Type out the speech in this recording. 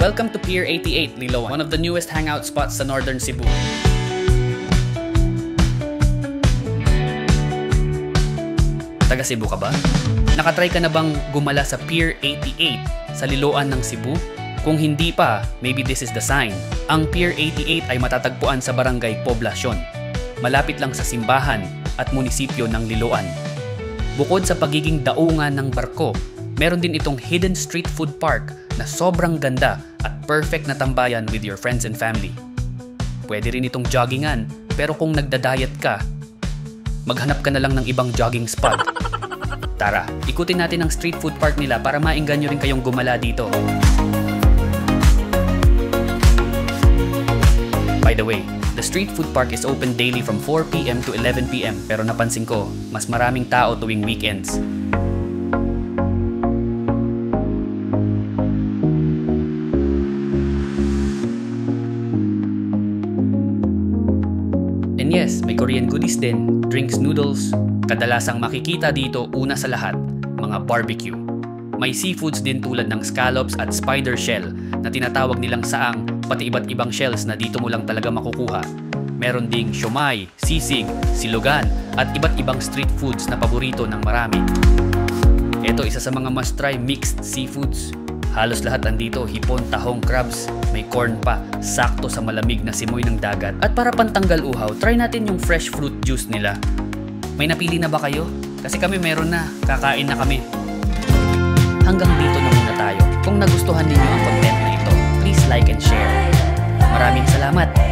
Welcome to Pier 88, Liloan, one of the newest hangout spots sa Northern Cebu. Taga Cebu ka ba? Nakatry ka na bang gumala sa Pier 88 sa Liloan ng Cebu? Kung hindi pa, maybe this is the sign. Ang Pier 88 ay matatagpuan sa Barangay Poblacion, malapit lang sa simbahan at munisipyo ng Liloan. Bukod sa pagiging daungan ng barko, meron din itong hidden street food park na sobrang ganda at perfect na tambayan with your friends and family. Pwede rin itong joggingan, pero kung nagda-diet ka, maghanap ka na lang ng ibang jogging spot. Tara, ikutin natin ang street food park nila para maengganyo rin kayong gumala dito. By the way, the street food park is open daily from 4 PM to 11 PM pero napansin ko, mas maraming tao tuwing weekends. And yes, may Korean goodies din, drinks, noodles. Kadalasang makikita dito una sa lahat, mga barbecue. May seafoods din tulad ng scallops at spider shell na tinatawag nilang saang, pati iba't ibang shells na dito mo lang talaga makukuha. Meron ding siomai, sisig, silugan at iba't ibang street foods na paborito ng marami. Ito isa sa mga must-try mixed seafoods. Halos lahat andito, hipon, tahong, crabs, may corn pa, sakto sa malamig na simoy ng dagat. At para pantanggal uhaw, try natin yung fresh fruit juice nila. May napili na ba kayo? Kasi kami meron na, kakain na kami. Hanggang dito na muna tayo. Kung nagustuhan ninyo ang content na ito, please like and share. Maraming salamat!